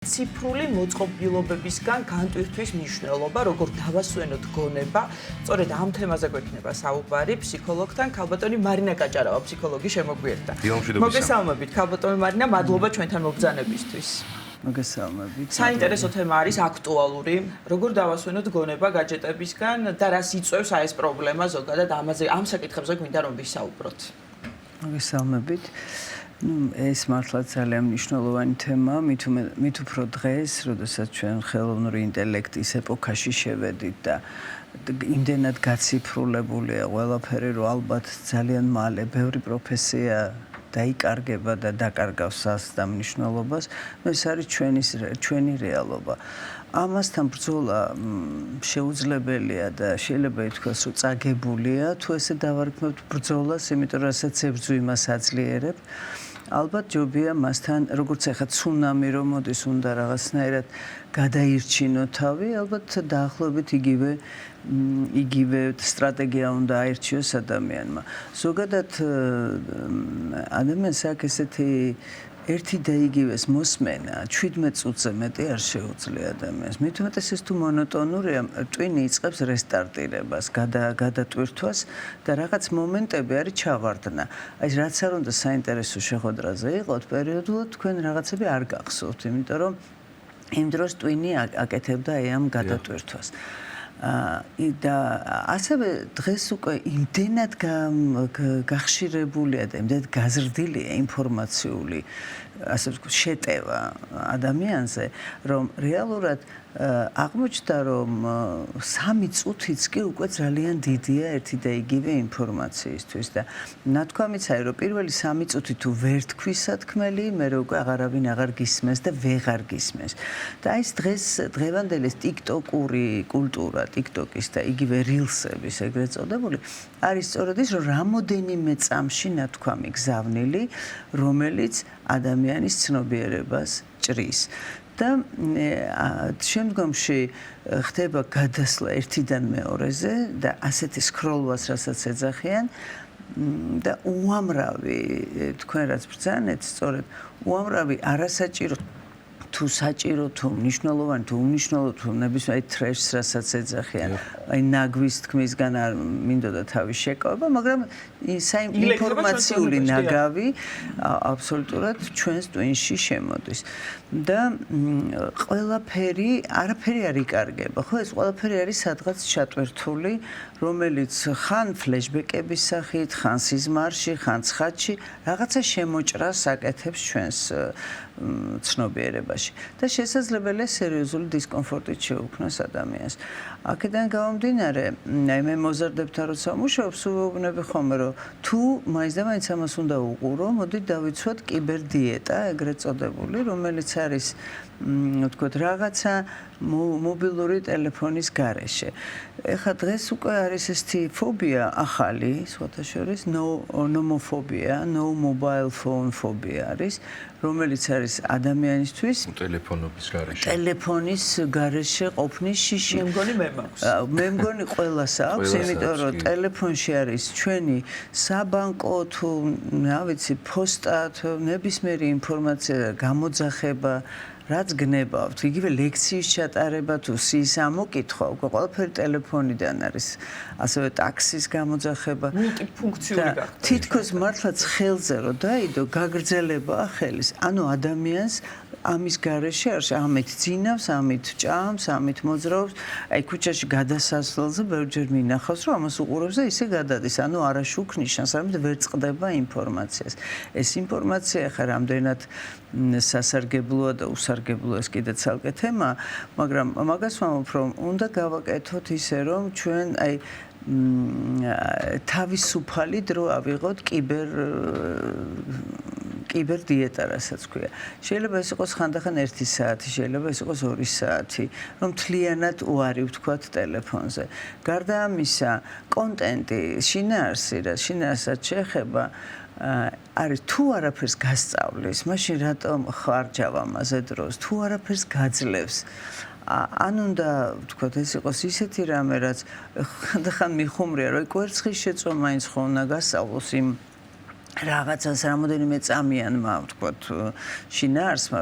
ციფრული მოწყობილობებისგან განტვირთვის მნიშვნელობა, როგორ დავასვენოთ გონება, სწორედ ამ თემაზე გვექნება საუბარი ფსიქოლოგთან, ქალბატონი მარინა გაჭარავა, ფსიქოლოგი შემოგვიერთდა. მოგესალმებით, ქალბატონი მარინა, მადლობა ჩვენთან მობრძანებისთვის. მოგესალმებით. საინტერესო თემა არის აქტუალური, როგორ დავასვენოთ გონება გაჯეტებისგან და რას იწვევს ეს პრობლემა ზოგადად ამ საკითხებზე გვინდა რომ ვისაუბროთ. მოგესალმებით. ეს მართლა ძალიან მნიშვნელოვანი თემაა, მით უფრო დღეს, როდესაც ჩვენ ხელოვნური ინტელექტის ეპოქაში შევედით და იმდენად გაციფრულებულია ყველაფერი, რომ ალბათ ძალიან მალე ბევრი პროფესია დაიკარგება და დაკარგავს ამ მნიშვნელობას, ეს არის ჩვენი რეალობა. ამასთან ბრძოლა შეუძლებელია და შეიძლება ითქვას, რომ წაგებულია, თუ ესე დავარქმევთ ბრძოლას, იმიტომ რასაც ებრძვი მას აძლიერებ. ალბათ ჯობია მასთან, როგორც ახლა ცუნამი რომ მოდის, უნდა რაღაცნაირად გადაირჩინო თავი, ალბათ დაახლოებით იგივე სტრატეგია უნდა აირჩიოს ადამიანმა. ზოგადად ადამიანს აქვს ესეთი ერთი და იგივეს მოსმენა 17 წუთზე მეტი არ შეუძლია ადამიანს. მით უმეტეს ეს თუ მონოტონურია, ტვინი იწყებს რესტარტირებას, გადატვირთვას და რაღაც მომენტები არის ჩავარდნა. აი რაც არ უნდა საინტერესო შეხვედრაზე იყოთ, პერიოდულად თქვენ რაღაცები არ გახსოვთ, იმიტომ რომ იმ დროს ტვინი აკეთებდა ამ გადატვირთვას. და ასევე დღეს უკვე იმდენად გახშირებულია და იმდენად გაზრდილია ინფორმაციული ასე ვთქვათ შეტევა ადამიანზე, რომ რეალურად აღმოჩნდა, რომ 3 წუთიც კი უკვე ძალიან დიდია ერთი და იგივე ინფორმაციისთვის და ნათქვამიც არის, რომ პირველი 3 წუთი თუ ვერ თქვი სათქმელი, მერე უკვე აღარავინ აღარ გისმენს და ვეღარ გისმენს. და აი ეს დღევანდელი ტიკტოკური კულტურა, ტიკტოკის და იგივე rilsების ეგრეთ წოდებული, არის სწორედ ის, რომ რამოდენიმე წამში ნათქვამი გზავნილი, რომელიც ადამიანის ცნობიერებას ჭრის. და შემდგომში ხდება გადასვლა ერთიდან მეორეზე და ასეთი სკროლვას რასაც ეძახიან და უამრავი თქვენ რაც ბრძანეთ, სწორედ უამრავი არასაჭირო თუ საჭირო თუ მნიშვნელოვანი თუ უნიშნულო თუ ნებისმიერ ტრეშს რასაც ეძახიან, აი ნაგვის თქმისგან არ მინდოდა თავის შეკავება, მაგრამ საინფორმაციული ნაგავი აბსოლუტურად ჩვენს ტვინში შემოდის. და ყველაფერი არაფერი არ იკარგება, ხო, ეს ყველაფერი არის სადღაც ჩატვირთული, რომელიც ხან ფლეშბეკების სახით, ხან სიზმარში, ხან ცხადში რაღაცა შემოჭრას აკეთებს ჩვენს ცნობიერებაში და შესაძლებელია სერიოზული დისკომფორტით შეუქმნას ადამიანს. აქედან გამომდინარე, აი მე მოზარდებთან როცა ვმუშაობ, ვეუბნები ხოლმე, რომ თუ მაინც და მაინც ამას უნდა უყურო, მოდით დავიცვათ კიბერდიეტა, ეგრეთ წოდებული, რომელიც არის ვთქვათ რაღაცა მობილური ტელეფონის გარეშე. ეხლა დღეს უკვე არის ესეთი ფობია ახალი, სხვათა შორის nomofobia, no mobile phone phobia არის, რომელიც არის ადამიანისთვის ტელეფონობის გარეშე. ტელეფონის გარეშე ყოფნის შიში. მე მგონი მე მაქვს. მე მგონი ყველას აქვს, იმიტომ რომ ტელეფონში არის ჩვენი საბანკო თუ რა ვიცი, პოსტა, ნებისმიერი ინფორმაცია, გამოძახება, რაც გნებავთ, იგივე ლექციის ჩატარება თუ სიის ამოკითხვა, უკვე ყველაფერი ტელეფონიდან არის. ასევე ტაქსის გამოძახება. მულტიფუნქციური გახდა. თითქოს მართლაც ხელზე რომ დაიდო, გაგრძელებაა ხელის. ანუ ადამიანს ამის გარეშე არის, ამით ძინავს, ამით ჭამს, ამით მოძრაობს. აი ქუჩაში გადასასვლელზე ბევრჯერ მინახავს, რომ ამას უყურებს და ისე გადადის. ანუ არაშუქ ნიშანს, არამედ ვერ წყდება ინფორმაციას. ეს ინფორმაცია ხა რამდენად სასარგებლოა და უსარგებლოა, ეს კიდე ცალკე თემაა, მაგრამ მაგას ვამბობ, რომ უნდა გავაკეთოთ ისე, რომ ჩვენ აი თავისუფალი დრო ავიღოთ კიბერდიეტა, რასაც ქვია. შეიძლება ეს იყოს ხანდახან 1 საათი, შეიძლება ეს იყოს 2 საათი, რომ მთლიანად უარი ვთქვათ ტელეფონზე. გარდა ამისა, კონტენტი, შინაარსაც შეეხება არის თუ არაფერს გასწავლის, მაშინ რატომ ხარჯავ ამაზე დროს, თუ არაფერს გაძლევს. ან უნდა ვთქვათ ეს იყოს ისეთი რამე, რაც ხანდახან მიხუმრია, რომ კვერცხის შეწვა მაინც ხო უნდა გასწავლოს იმ რაღაცას რამოდენიმე წამიანმა ვთქვათ შინაარსმა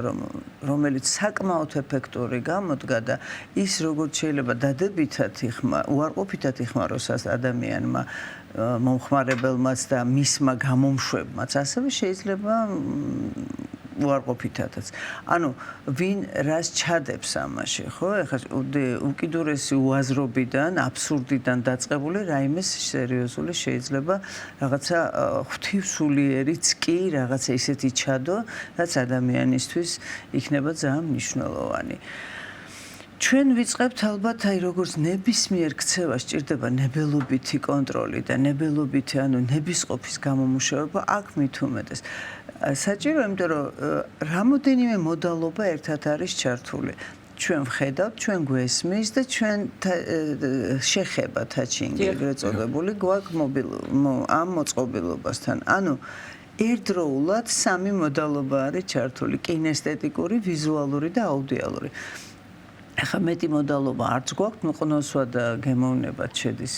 რომელიც საკმაოდ ეფექტური გამოდგა და ის როგორც შეიძლება დადებითად უარყოფითად იხმაროს ადამიანმა მომხმარებელმაც და მისმა გამომშვებმაც ასევე შეიძლება უარყოფითადაც. ანუ ვინ რას ჩადებს ამაში, ხო? ეხლა უკიდურესი უაზრობიდან, აბსურდიდან დაწყებული რაიმე სერიოზული შეიძლება რაღაცა ღვთივსულიერიც კი რაღაცა ისეთი ჩადო, რაც ადამიანისთვის იქნება ძალიან მნიშვნელოვანი. ჩვენ ვიწყებთ ალბათ აი როგორც ნებისმიერ ქცევა სჭირდება ნებელობითი კონტროლი და ნებელობითი ანუ ნებისყოფის გამომუშავება აქ მით უმეტეს. საჭირო, იმიტომ რომ რამოდენიმე მოდალობა ერთად არის ჩართული. ჩვენ ვხედავთ, ჩვენ გვესმის და ჩვენ შეხება თაჩინგი ეგრეთ წოდებული გვაქვს ამ მოწყობილობასთან. ანუ ერთდროულად სამი მოდალობა არის ჩართული: კინესთეტიკური, ვიზუალური და აუდიალური. ახლა მეტი მოდალობა არც გვაქვს, მოყნოსვა და გემოვნებად შედის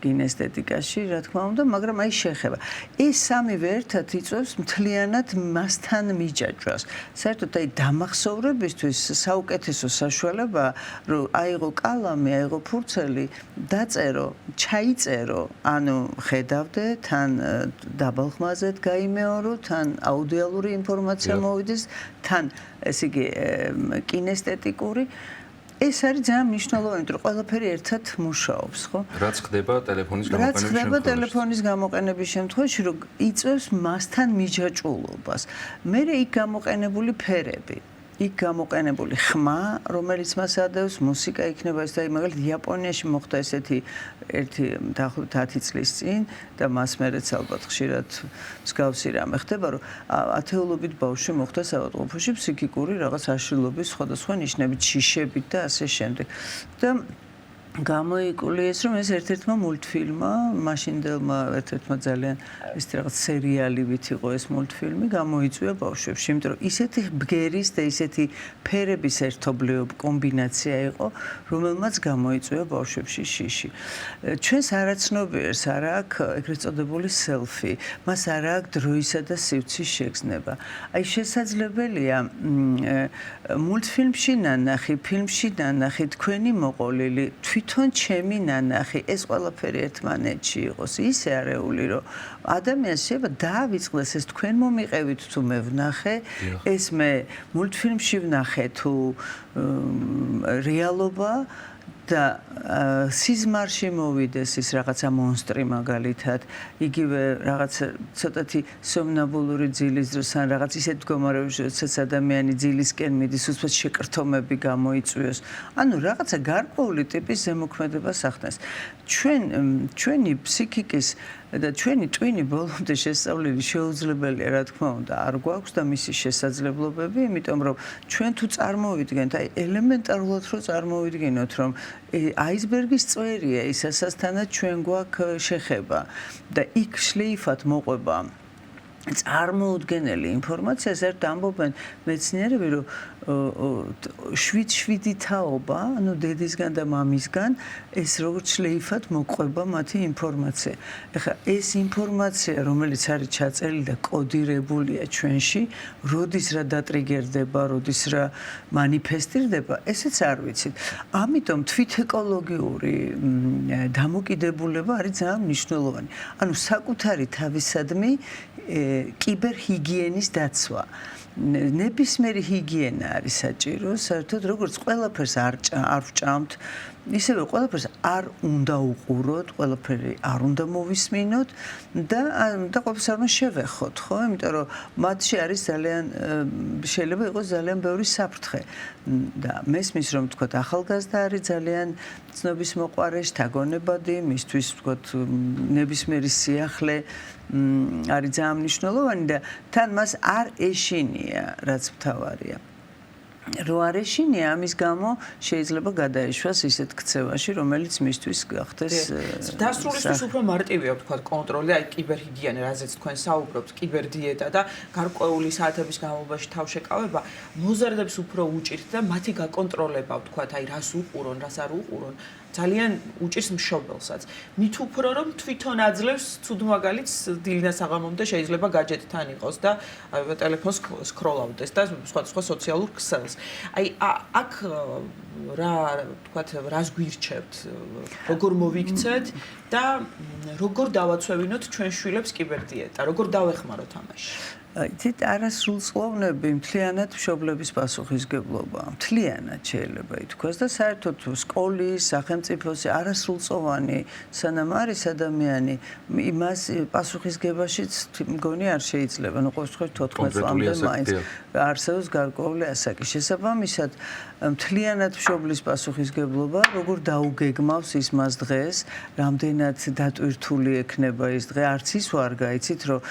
კინესთეტიკაში, რა თქმა უნდა, მაგრამ აი შეხება. ეს სამივე ერთად იწვევს მთლიანად მასთან მიჯაჭვას. საერთოდ აი დამახსოვრებისთვის საუკეთესო საშუალებაა, რომ აიღო კალამი, აიღო ფურცელი, დაწერო, ჩაიწერო, ანუ ხედავდე, თან დაბალ ხმაზე გაიმეორო, თან აუდიალური ინფორმაცია მოვიდეს, თან ესე იგი კინესთეტიკური ეს არის ძალიან მნიშვნელოვანი, რომ ყველაფერი ერთად მუშაობს, ხო? რაც ხდება ტელეფონის გამოყენების შემთხვევაში. რაც ხდება ტელეფონის გამოყენების შემთხვევაში, რომ იწევს მასთან მიჯაჭვულობას. მერე იქ გამოყენებული ფერები, იქ გამოყენებული ხმა, რომელიც მას ადევს, მუსიკა იქნება ეს და მაგალითად იაპონიაში მოხდა ესეთი ერთი დაახლოებით 10 წლის წინ და მას მერეც ალბათ ხშირად მსგავსი რამე ხდება, რომ ათეულობით ბავშვი მოხდა საავადმყოფოში ფსიქიკური რაღაც აშლილობის სხვადასხვა ნიშნებით, შიშებით და ასე შემდეგ. და გამოიკულიეს, რომ ეს ერთ-ერთმა მულტფილმმა, მაშინდელმა ერთ-ერთმა ძალიან ესეთი რაღაც სერიალივით იყო ეს მულტფილმი, გამოიწვია ბავშვებში, იმიტომ რომ ისეთი ბგერის და ისეთი ფერების ერთობლიობა კომბინაცია იყო, რომელმაც გამოიწვია ბავშვებში შიში. ჩვენს არაცნობიერს არ აქვს ეგრეთ წოდებული სელფი, მას არ აქვს დროისა და სივრცის შეგრძნება. აი შესაძლებელია მულტფილმში ნანახი, ფილმში ნანახი, თქვენი მოყოლილი თვითონ ჩემი ნანახი ეს ყველაფერი ერთმანეთში იყოს ისე არეული რომ ადამიანს შეიძლება დაავიწყდეს ეს თქვენ მომიყევით თუ მე ვნახე ეს მე მულტფილმში ვნახე თუ რეალობა და სიზმარში მოვიდეს ის რაღაცა მონსტრი მაგალითად იგივე რაღაც ცოტათი სომნაბულური ძილის დროს ან რაღაც ისეთ მდგომარეობაში როდესაც ადამიანი ძილისკენ მიდის უცბად შეკრთომები გამოიწვიოს ანუ რაღაცა გარკვეული ტიპის ზემოქმედებას ახდენს ჩვენი ფსიქიკის და ჩვენი ტვინი ბოლომდე შესწავლილი შეუძლებელია რა თქმა უნდა არ გვაქვს და მისი შესაძლებლობები იმიტომ რომ ჩვენ თუ წარმოვიდგენთ აი ელემენტარულად რომ წარმოვიდგინოთ რომ აისბერგის წვერია ის ასასთანაც ჩვენ გვაქვს შეხება და იქ შლეიფად მოყვება წარმოუდგენელი ინფორმაცია ზერთ ამბობენ მეცნიერები რომ 7 თაობა ანუ დედისგან და მამისგან ეს როგორც შლეიფად მოყვება მათი ინფორმაცია ეხლა ეს ინფორმაცია რომელიც არის ჩაწერილი და კოდირებულია ჩვენში როდის რა დატრიგერდება როდის რა მანიფესტირდება ესეც არ ვიცით ამიტომ თვითეკოლოგიური დამოკიდებულება არის ძალიან მნიშვნელოვანი ანუ საკუთარი თავისადმი კიბერჰიგიენის დაცვა ნებისმიერი ჰიგიენა არის საჭირო საერთოდ როგორც ყველაფერს არ ვჭამთ ისევე ყველაფერს არ უნდა უყუროთ ყველაფერი არ უნდა მოვისმინოთ და ყველაფერს არ უნდა შევეხოთ ხო იმიტომ რომ მათში არის ძალიან შეიძლება იყოს ძალიან ბევრი საფრთხე და მესმის რომ თქვათ ახალგაზრდა არის ძალიან ცნობის მოყვარე შთაგონებადი მისთვის თქვათ ნებისმიერი სიახლე არის ძალიან მნიშვნელოვანი და თან მას არ ეშინია რაც მთავარია რო არ ეშინია ამის გამო შეიძლება გადაეშვას ისეთ ქცევაში რომელიც მისთვის გახდეს დასრულისთვის უფრო მარტივია ვთქვათ კონტროლი აი კიბერჰიგიენა რაზეც თქვენ საუბრობთ კიბერდიეტა და გარკვეული საათების განმავლობაში თავშეკავება მოზარდებს უფრო უჭირთ და მათი გაკონტროლება ვთქვათ აი რას უყურონ რას არ უყურონ ძალიან უჭირს მშობელსაც. მით უფრო რომ თვითონ აძლევს ცუდ მაგალითს დილიდან საღამომდე შეიძლება გაჯეტთან იყოს და ტელეფონს სკროლავდეს და სხვა სოციალურ ქსელს. აი აქ რა თქვათ რას გვირჩევთ, როგორ მოვიქცეთ და როგორ დავაცვევინოთ ჩვენ შვილებს კიბერდიეტა, როგორ დავეხმაროთ ამაში. იცით არასრულწლოვნები მთლიანად მშობლების პასუხისგებლობაა. მთლიანად შეიძლება ითქვას და საერთოდ სკოლის, სახელმწიფოს არასრულწლოვანი სანამ არის ადამიანი, იმას პასუხისგებაშიც მგონი არ შეიძლება. ნუ ყოველ შემთხვევაში 14 წლამდე მაინც არსებობს გარკვეული ასაკი. შესაბამისად, მთლიანად მშობლის პასუხისგებლობა, როგორ დაუგეგმავს ის მას დღეს, რამდენად დატვირთული ექნება ის დღე, არც ის ვარ გაიცით, რომ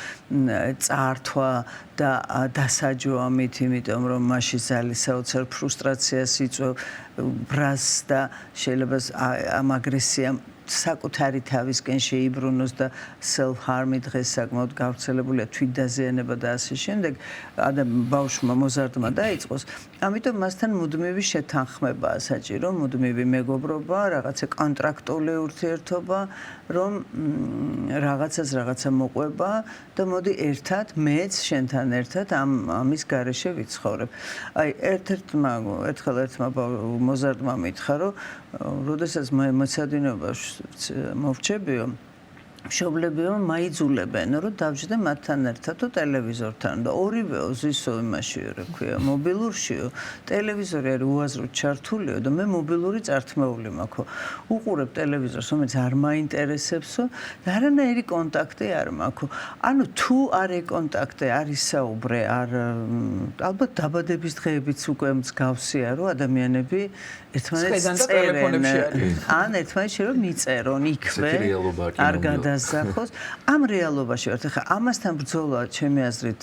წაართვა და დასაჯოა მით, იმიტომ რომ მაშინ საოცარ ფრუსტრაციას იწვევ, ბრას და შეიძლება ამ აგრესიამ საკუთარი თავისკენ შეიბრუნოს და self-harm-ი დღეს საკმაოდ გავრცელებულია, თვითდაზიანება და ასე შემდეგ. ბავშვმა მოზარდმა დაიწყოს. ამიტომ მასთან მუდმივი შეთანხმებაა საჭირო, მუდმივი მეგობრობა, რაღაცა კონტრაქტული ურთიერთობა, რომ რაღაცა მოყვება და მოდი ერთად, მეც შენთან ერთად ამის გარეშე ვიცხოვრებ. აი, ერთხელ ერთმა მოზარდმა მითხრა, რომ როდესაც მეცადინეობაში მოვჩებიო, მშობლებიო მაიძულებენ, რომ დავждე მათთან ერთად ტელევიზორთან და ორივე ზისო იმაშიო, რა ქვია, მობილურშიო, ტელევიზორი არის უაზროდ ჩართულიო და მე მობილური წართმეული მაქვს. უყურებ ტელევიზორს, რომელიც არ მაინტერესებსო და არანაირი კონტაქტი არ მაქვს. ანუ თუ არ ეკონტაქტე, არ ისაუბრე, არ ალბათ დაბადების დღეებიც უკვე მსგავსია, რომ ადამიანები ერთმანეთს წერენ, ან ერთმანეთს რომ მიწერონ იქვე, არ გადასახოს. ამ რეალობაში ვართ. ახლა ამასთან ბრძოლა, ჩემი აზრით,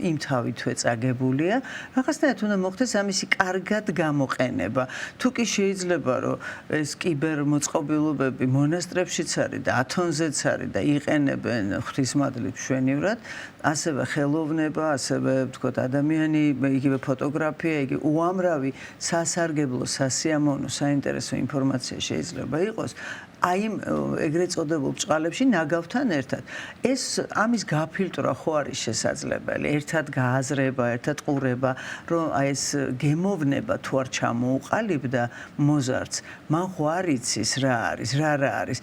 იმ თავითვე წაგებულია. რაღაცნაირად უნდა მოხდეს ამისი კარგად გამოყენება. თუ კი შეიძლება, რომ ეს კიბერმოწყობილობები მონასტრებშიც არის და ათონზეც არის და იყენებენ ღვთისმადლით მშვენივრად, ასევე ხელოვნება, ასევე ვთქვათ ადამიანი, იგივე ფოტოგრაფია, იგივე უამრავი სასარგებლო, სასიამოვნო, საინტერესო ინფორმაცია შეიძლება იყოს. აი ეგრეთ წოდებულ ბჭყალებში ნაგავთან ერთად. ეს ამის გაფილტრა ხო არის შესაძლებელი. ერთად გააზრება, ერთად ყურება, რომ აი ეს გემოვნება თუ არ ჩამოუყალიბდა მოზარდს, მან ხო არ იცის რა არის, რა არის.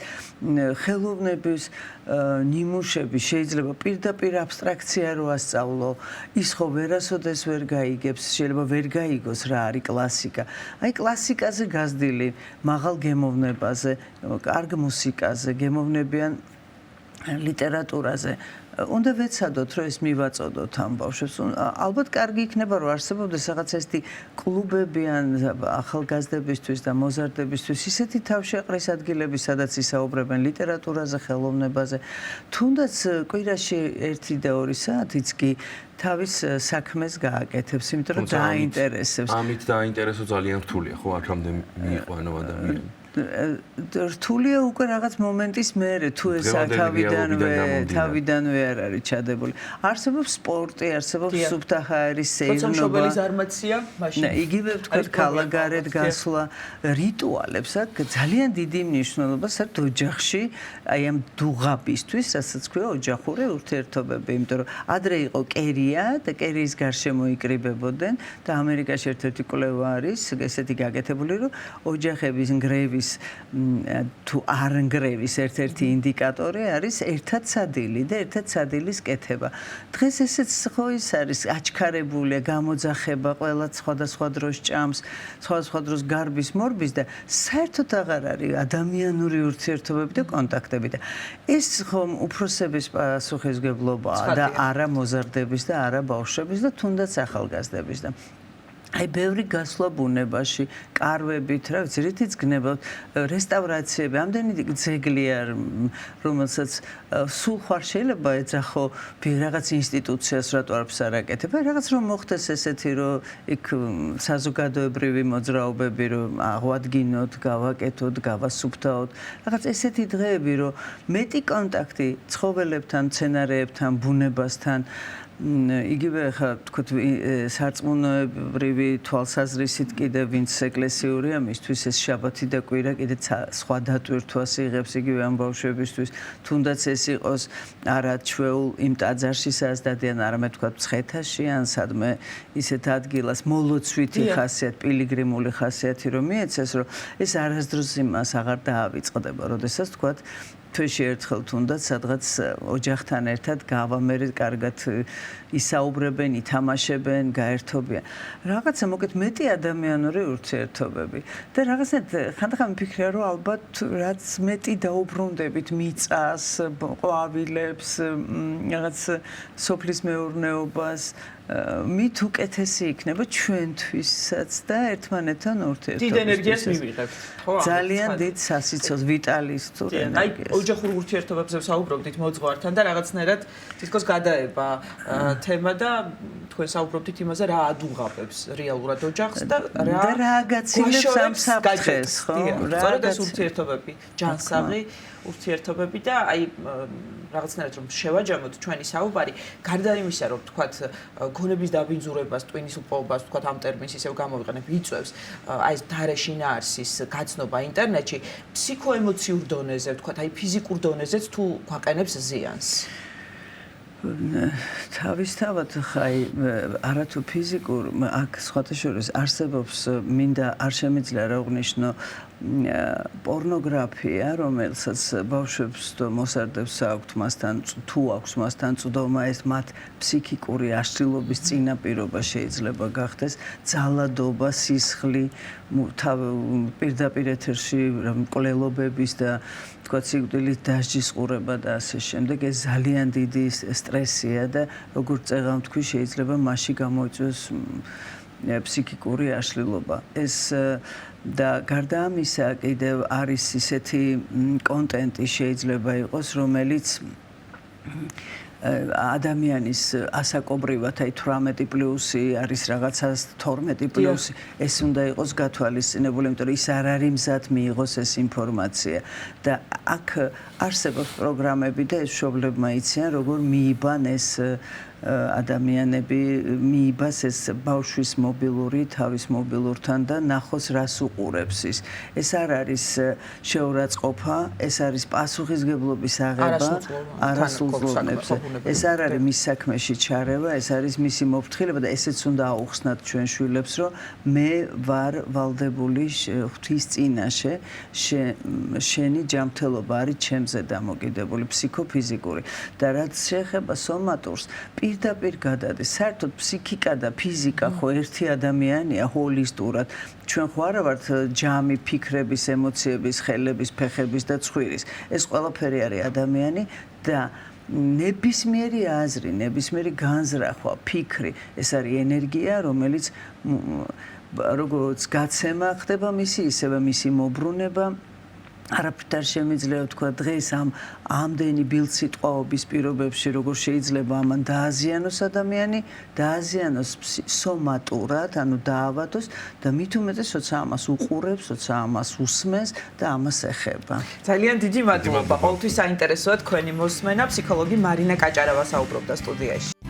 ხელოვნების ნიმუშები შეიძლება პირდაპირ აბსტრაქცია რო ასწავლო, ის ხო ვერასოდეს ვერ გაიგებს, შეიძლება ვერ გაიგოს რა არის კლასიკა. აი კლასიკაზე გაზრდილი, მაღალ გემოვნებაზე, კარგ მუსიკაზე, გემოვნებიან ლიტერატურაზე. უნდა ვეცადოთ, რომ ეს მივაწოდოთ ამ ბავშვებს. ალბათ კარგი იქნება, რომ არსებობდეს რაღაც ესეთი კლუბები ან ახალგაზრდებისთვის და მოზარდებისთვის ისეთი თავშეყრის ადგილები, სადაც ისაუბრებენ ლიტერატურაზე, ხელოვნებაზე. თუნდაც კვირაში 1 და 2 საათიც კი თავის საქმეს გააკეთებს, იმიტომ რომ დააინტერესებს. ამით დააინტერესო ძალიან რთულია, ხო, აქამდე მიიყვანო ადამიანი. რთულია უკვე რაღაც მომენტის მერე, თუ ეს თავიდანვე არ არის ჩადებული. არსებობს სპორტი, არსებობს სუფთა ჰაერის სეირნობა. როცა მშობელის არმაცია, მაშინ. იგივე ვთქვათ, ქალაქგარეთ გასვლა, რიტუალებს აქვს ძალიან დიდი მნიშვნელობა საერთოდ ოჯახში, აი ამ დუღაბისთვის, რასაც ქვია ოჯახური ურთიერთობები, იმიტომ რომ ადრე იყო კერია და კერიის გარშემო იკრიბებოდნენ და ამერიკაში ერთ-ერთი კვლევა არის ესეთი გაკეთებული, რომ ოჯახების ნგრევის თუ არ ნგრევის ერთ-ერთი ინდიკატორი არის ერთად სადილი და ერთად სადილის კეთება. დღეს ესეც ხო ის არის აჩქარებულია, გამოძახება, ყველა სხვადასხვა დროს ჭამს, სხვადასხვა დროს გარბის მორბის და საერთოდ აღარ არის ადამიანური ურთიერთობები და კონტაქტები და ეს ხომ უფროსების პასუხისგებლობაა და არა მოზარდების და არა ბავშვების და თუნდაც ახალგაზრდების და აი ბევრი გასვლა ბუნებაში, კარვებით, რა ვიცი, რითიც გნებავთ, რესტავრაციები, ამდენი ძეგლია, რომელსაც სულ ხარ შეიძლება ეძახო რაღაც ინსტიტუციას რატო არ ფსარაკეთებ, აი რაღაც რომ მოხდეს ესეთი, რომ იქ საზოგადოებრივი მოძრაობები რომ აღვადგინოთ, გავაკეთოთ, გავასუფთავოთ, რაღაც ესეთი დღეები, რომ მეტი კონტაქტი ცხოველებთან, მცენარეებთან, ბუნებასთან იგივე ხა თქვით სარწმუნოებრივი თვალსაზრისით კიდე ვინც ეკლესიურია მისთვის ეს შაბათი და კვირა კიდე სხვა დატვირთვას იღებს იგივე ამ ბავშვებისთვის თუნდაც ეს იყოს არა ჩვეულ იმ ტაძარში სადაც დადიან არამედ თქვათ მცხეთაში ან სადმე ისეთ ადგილას მოლოცვითი ხასიათი პილიგრიმული ხასიათი რომ მიეცეს რომ ეს არასდროს იმას აღარ დაავიწყდება როდესაც თქვათ თვეში ერთხელ თუნდაც სადღაც ოჯახთან ერთად გავამერეთ კარგად ისაუბრებენ, ითამაშებენ, გაერთობიან. რაღაცა მოკეთ მეტი ადამიანური ურთიერთობები და რაღაცნაირად ხანდახან მიფიქრია რომ ალბათ რაც მეტი დაუბრუნდებით მიწას, ყვავილებს, რაღაც სოფლის მეურნეობას მით უკეთესი იქნება ჩვენთვისაც და ერთმანეთთან ურთიერთობისთვის. დიდ ენერგიას მივიღებთ, ხო? ძალიან დიდ სასიცოცხლო ვიტალისტურ ენერგიას. აი, ოჯახურ ურთიერთობებზე ვსაუბრობდით მოძღვართან და რაღაცნაირად თითქოს გადაება თემა და თქვენ საუბრობდით იმაზე რა ადუღაბებს რეალურად ოჯახს და რა გაცილებს ამ საფრთხეს, ხო? სწორედ ეს ურთიერთობები, ჯანსაღი ურთიერთობები და აი რაღაცნაირად რომ შევაჯამოთ ჩვენი საუბარი, გარდა იმისა, რომ თქვათ გონების დაბინძურებას, ტვინის უპოვებას, თქვათ ამ ტერმინს ისევ გამოვიყენებ, იწვევს აი ეს დარეშინაარსის გაცნობა ინტერნეტში, ფსიქოემოციურ დონეზე, თქვათ აი ფიზიკურ დონეზეც თუ გვაყენებს ზიანს. თავისთავად ხაი არათუ ფიზიკურ აქ სხვათა შორის არსებობს მინდა არ შემიძლია რა უღნიშნო პორნოგრაფია რომელსაც ბავშვებს მოსარდებს აქვთ მასთან თუ აქვს მასთან წვდომა ეს მათ ფსიქიკური აშლილობის წინაპირობა შეიძლება გახდეს ძალადობა სისხლი პირდაპირ ეთერში მკვლელობების და თქვა სიკვდილით დასჯის ყურება და ასე შემდეგ ეს ძალიან დიდი სტრესია და როგორც წეღავ თქვი შეიძლება მასში გამოიწვიოს ფსიქიკური აშლილობა ეს და გარდა ამისა კიდევ არის ისეთი კონტენტი შეიძლება იყოს რომელიც ადამიანის ასაკობრივად აი 18+ არის რაღაცა 12+ ეს უნდა იყოს გათვალისწინებული იმიტომ რომ ის არ არის მზად მიიღოს ეს ინფორმაცია და აქ არსებობს პროგრამები და ეს მშობლებმა იციან როგორ მიიბან ეს ადამიანები მიიბას ეს ბავშვის მობილური თავის მობილურთან და ნახოს რას უყურებს ის ეს არ არის შეურაცხყოფა ეს არის პასუხისგებლობის აღება არასრულწლოვნებზე ეს არ არის მის საქმეში ჩარევა ეს არის მისი მოფრთხილება და ესეც უნდა აუხსნათ ჩვენ შვილებს რომ მე ვარ ვალდებული ღვთის წინაშე შენი ჯანმრთელობა არის ჩემზე დამოკიდებული ფსიქოფიზიკური და რაც შეეხება სომატურს პირდაპირ გადადის საერთოდ ფსიქიკა და ფიზიკა ხო ერთი ადამიანია ჰოლისტურად ჩვენ ხო არა ვართ ჯამი ფიქრების ემოციების ხელების ფეხების და ცხვირის ეს ყველაფერი არის ადამიანი და ნებისმიერი აზრი ნებისმიერი განზრახვა ფიქრი ეს არის ენერგია რომელიც როგორც გაცემა ხდება მისი ისევე მისი მობრუნება არაფრით არ შემიძლია თქვა დღეს ამ ამდენი ბილწიტყვაობის პირობებში როგორ შეიძლება ამან დააზიანოს ადამიანი დააზიანოს სომატურად ანუ დაავადოს და მით უმეტეს როცა ამას უყურებს როცა ამას უსმენს და ამას ეხება ძალიან დიდი მადლობა ყოველთვის საინტერესოა თქვენი მოსმენა ფსიქოლოგი მარინა კაჭარავა საუბრობდა სტუდიაში